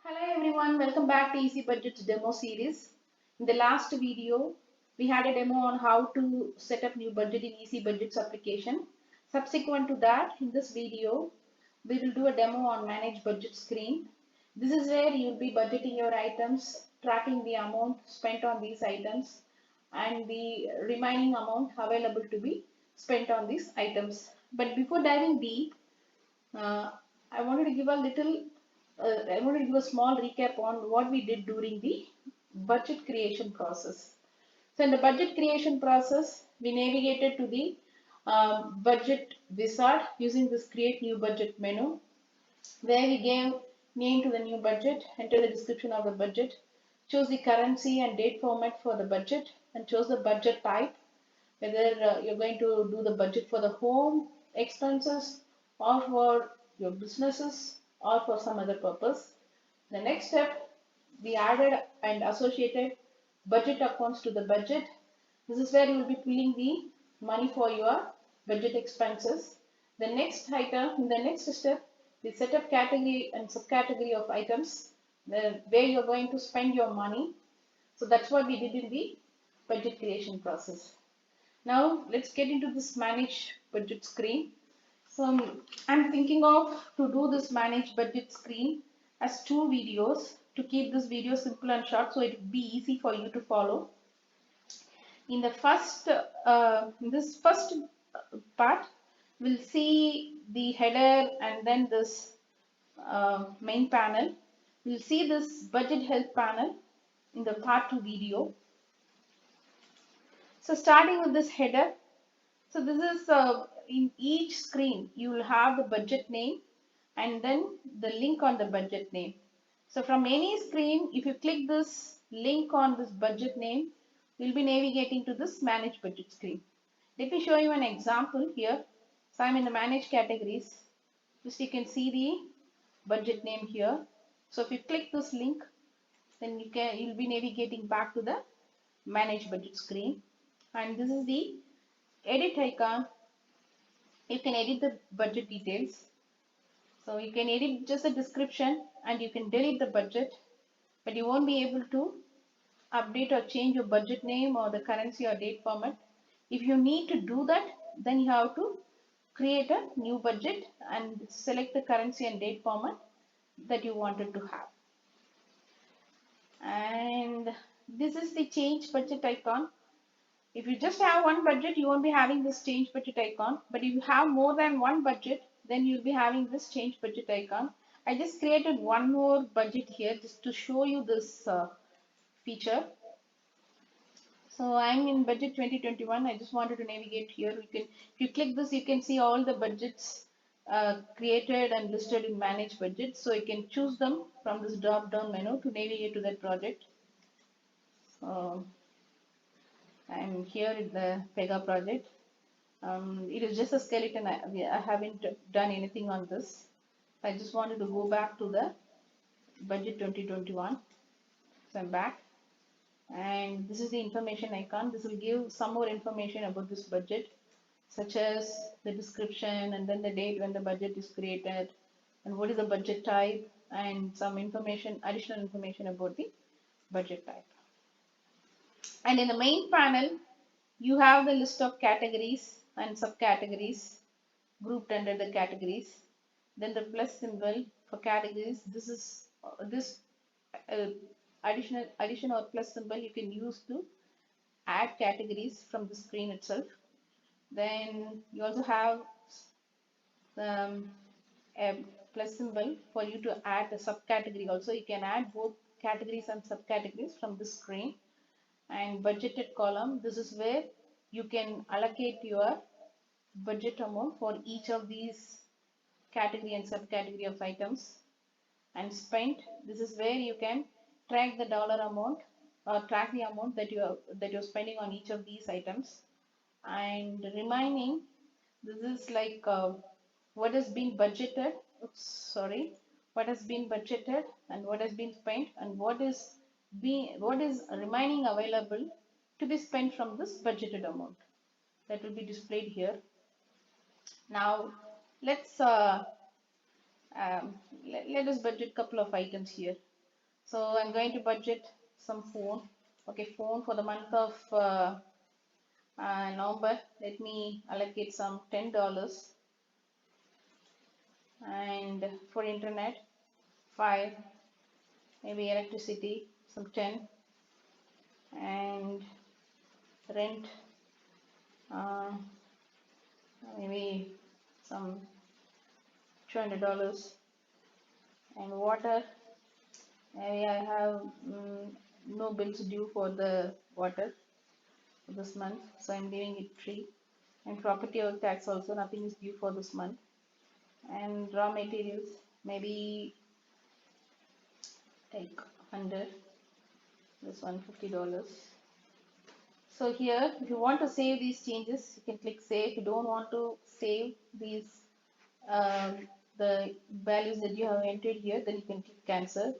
Hello everyone, welcome back to Easy Budgets demo series. In the last video, we had a demo on how to set up new budget in Easy Budgets application. Subsequent to that, in this video, we will do a demo on Manage Budget screen. This is where you will be budgeting your items, tracking the amount spent on these items, and the remaining amount available to be spent on these items. But before diving deep, uh, I wanted to give a little, I wanted to give a small recap on what we did during the budget creation process. So in the budget creation process, we navigated to the budget wizard using this create new budget menu, where we gave name to the new budget, enter the description of the budget, choose the currency and date format for the budget, and choose the budget type, whether you're going to do the budget for the home expenses or for your businesses or for some other purpose. The next step, we added and associated budget accounts to the budget. This is where you will be pulling the money for your budget expenses. The next item, the next step, we set up category and subcategory of items where you're going to spend your money. So that's what we did in the budget creation process. Now let's get into this manage budget screen. So I'm thinking of to do this manage budget screen as two videos to keep this video simple and short so it will be easy for you to follow. In the first, this first part, we'll see the header and then this main panel. We'll see this budget help panel in the part 2 video. So starting with this header, so this is in each screen you will have the budget name and then the link on the budget name. So from any screen, if you click this link on this budget name, you'll be navigating to this manage budget screen. Let me show you an example here. So I'm in the manage categories. Just you can see the budget name here. So if you click this link, then you'll be navigating back to the manage budget screen. And this is the edit icon. You can edit the budget details. So you can edit just the description and you can delete the budget, but you won't be able to update or change your budget name or the currency or date format. If you need to do that, then you have to create a new budget and select the currency and date format that you wanted to have. And this is the change budget icon. If you just have one budget, you won't be having this change budget icon. But if you have more than one budget, then you'll be having this change budget icon. I just created one more budget here just to show you this feature. So I'm in budget 2021. I just wanted to navigate here. If you click this, you can see all the budgets created and listed in manage budget. So you can choose them from this drop down menu to navigate to that project. So I'm here in the Pega project. It is just a skeleton. I haven't done anything on this. I just wanted to go back to the budget 2021. So I'm back. And this is the information icon. This will give some more information about this budget, such as the description and then the date when the budget is created and what is the budget type and some information, additional information about the budget type. And in the main panel, you have the list of categories and subcategories grouped under the categories. Then the plus symbol for categories. This is this uh, addition or plus symbol you can use to add categories from the screen itself. Then you also have a plus symbol for you to add a subcategory also. You can add both categories and subcategories from the screen. And budgeted column, this is where you can allocate your budget amount for each of these category and subcategory of items. And spent, this is where you can track the dollar amount or track the amount that you're spending on each of these items. And remaining, this is like what has been budgeted, what has been budgeted and what has been spent and what is remaining available to be spent from this budgeted amount. That will be displayed here. Now let's let us budget couple of items here. So I'm going to budget some phone. Okay, phone for the month of November. Let me allocate some $10, and for internet 5, maybe electricity some 10, and rent uh, maybe some $200, and water maybe I have no bills due for the water for this month, so I'm leaving it free. And property or tax also, nothing is due for this month. And raw materials, maybe take 100, this one $50. So here, if you want to save these changes, you can click save. If you don't want to save these the values that you have entered here, then you can click cancel.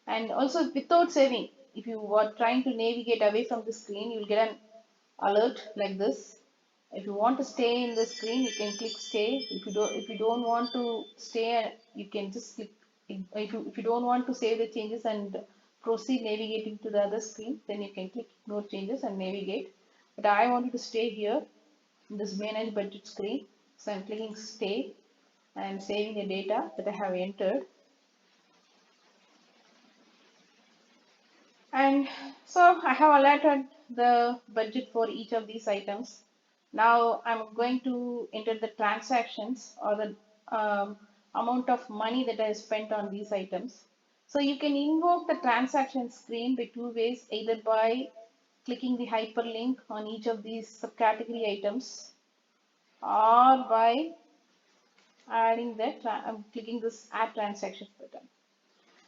And also without saving, if you are trying to navigate away from the screen, you'll get an alert like this. If you want to stay in the screen, you can click stay. If you don't want to stay, you can just click. If you don't want to save the changes and proceed navigating to the other screen, then you can click ignore changes and navigate. But I wanted to stay here in this manage budget screen, so I'm clicking stay. I'm saving the data that I have entered. And so I have allotted the budget for each of these items. Now I'm going to enter the transactions or the amount of money that I spent on these items. So you can invoke the transaction screen by two ways, either by clicking the hyperlink on each of these subcategory items, or by adding that I'm clicking this add transactions button.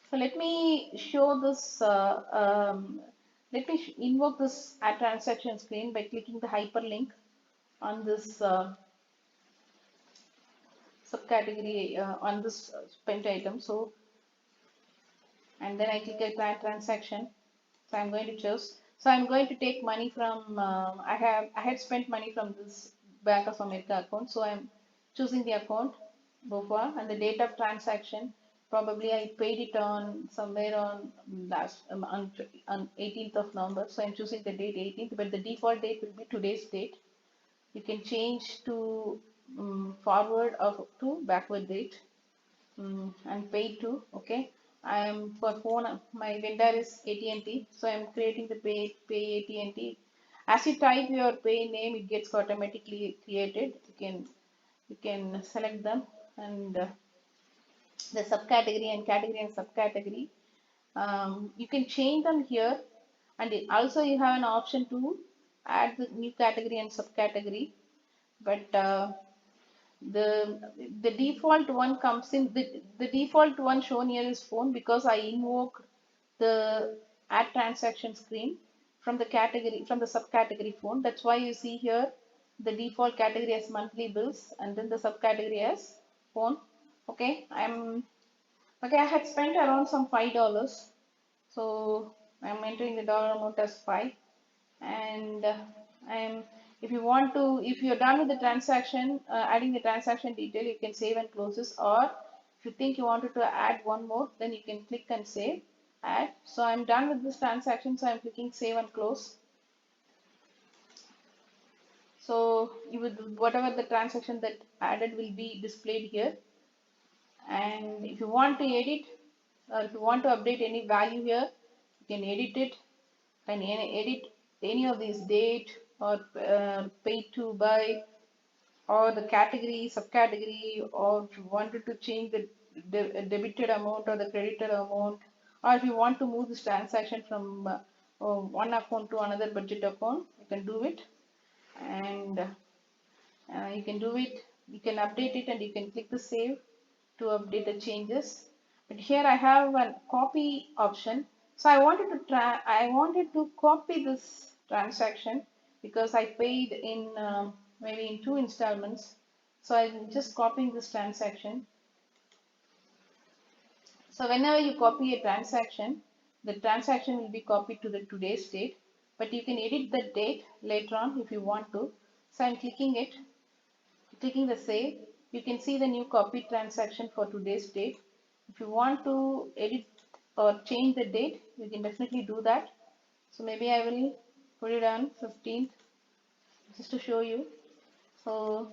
So let me show this, let me invoke this add transaction screen by clicking the hyperlink on this subcategory, on this spent item. So, and then I click add transaction. So I'm going to choose. So I'm going to take money from, I had spent money from this Bank of America account. So I'm choosing the account, BOFA, and the date of transaction. Probably I paid it on somewhere on on 18th of November. So I'm choosing the date 18th, but the default date will be today's date. You can change to forward or to backward date, and paid to. Okay, I am for phone. My vendor is AT&T, so I'm creating the pay AT&T. As you type your pay name, it gets automatically created. You can select them, and the subcategory and category and subcategory. You can change them here, and also you have an option to add the new category and subcategory. But the the default one comes in, the default one shown here is phone, because I invoke the add transaction screen from the category, from the subcategory phone. That's why you see here the default category as monthly bills, and then the subcategory as phone. Okay, I had spent around some $5, so I'm entering the dollar amount as 5. And I'm if you want to, if you're done with the transaction, adding the transaction detail, you can save and close this. Or if you think you wanted to add one more, then you can click and save, add. So I'm done with this transaction, so I'm clicking save and close. So you would, whatever the transaction that added will be displayed here. And if you want to edit, or if you want to update any value here, you can edit it. Can edit any of these date, or paid to buy, or the category, subcategory, or if you wanted to change the debited amount or the credited amount, or if you want to move this transaction from one account to another budget account, you can do it. And you can do it, you can update it, and you can click the save to update the changes. But here I have a copy option. So I wanted to copy this transaction because I paid in maybe in 2 installments. So I'm just copying this transaction. So whenever you copy a transaction, the transaction will be copied to the today's date, but you can edit the date later on if you want to. So I'm clicking it, clicking the save. You can see the new copy transaction for today's date. If you want to edit or change the date, you can definitely do that. So maybe I will put it on 15th just to show you. So,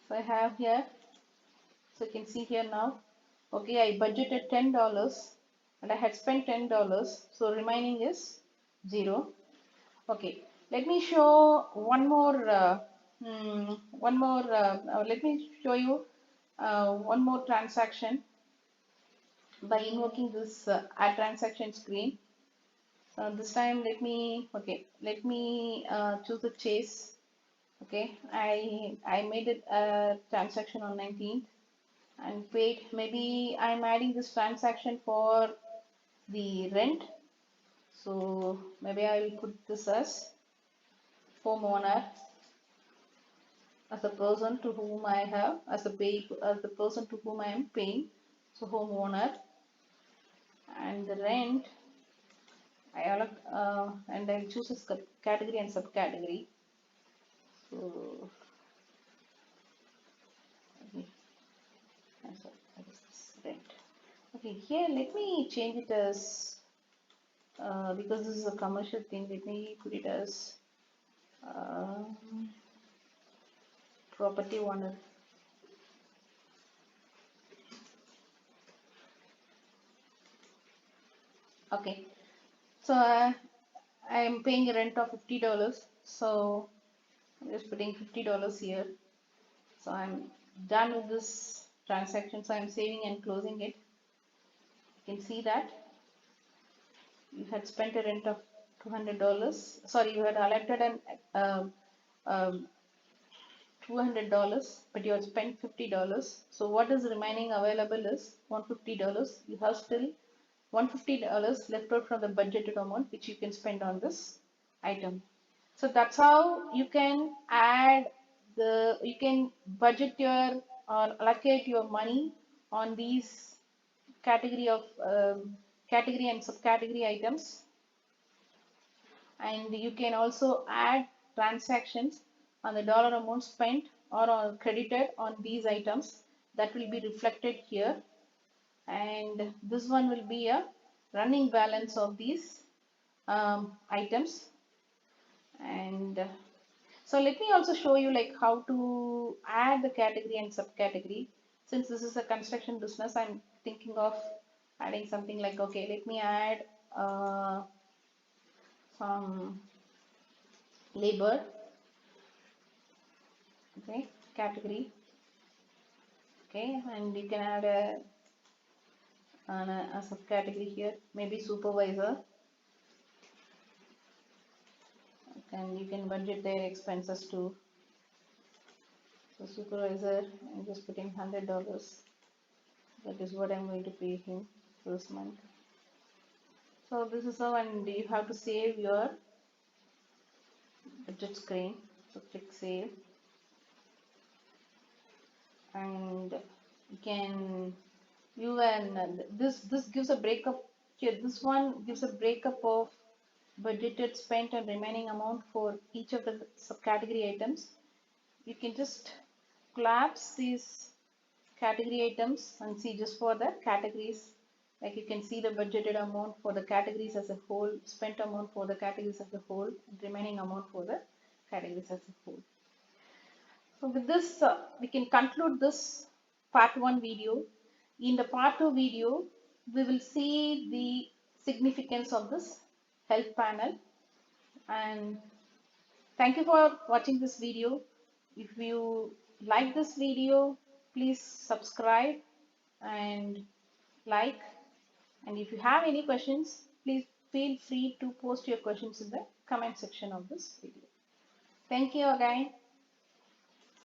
I have here, so you can see here now. Okay, I budgeted $10 and I had spent $10, so remaining is 0. Okay, let me show one more. Let me show you one more transaction by invoking this add transaction screen. This time let me choose the Chase. Okay, I made it a transaction on 19th and paid. Maybe I'm adding this transaction for the rent. So maybe I will put this as homeowner, as the person to whom I have, as the person to whom I am paying. So homeowner, and the rent and I'll choose a category and subcategory. So rent. Okay, here let me change it as because this is a commercial thing. Let me put it as property owner. Okay, so I am paying a rent of $50. So I'm just putting $50 here. So I'm done with this transaction. So I'm saving and closing it. You can see that you had spent a rent of $200. Sorry, you had allotted an um, $200, but you have spent $50. So what is remaining available is $150. You have still $150 left out from the budgeted amount which you can spend on this item. So that's how you can you can budget your or allocate your money on these category of category and subcategory items, and you can also add transactions on the dollar amount spent or on credited on these items that will be reflected here, and this one will be a running balance of these items. And so let me also show you like how to add the category and subcategory. Since this is a construction business, I'm thinking of adding something like, okay, let me add some labor, okay, category, okay, and you can add a subcategory here, maybe supervisor, and you can budget their expenses too. So supervisor, I'm just putting $100. That is what I'm going to pay him this month. So this is how, and you have to save your budget screen. So click save, and you can view, and this gives a breakup here. This one gives a breakup of budgeted, spent, and remaining amount for each of the subcategory items. You can just collapse these category items and see just for the categories. Like you can see the budgeted amount for the categories as a whole, spent amount for the categories as a whole, and remaining amount for the categories as a whole. So with this, we can conclude this part 1 video. In the part 2 video, we will see the significance of this help panel. And thank you for watching this video. If you like this video, please subscribe and like. And if you have any questions, please feel free to post your questions in the comment section of this video. Thank you again.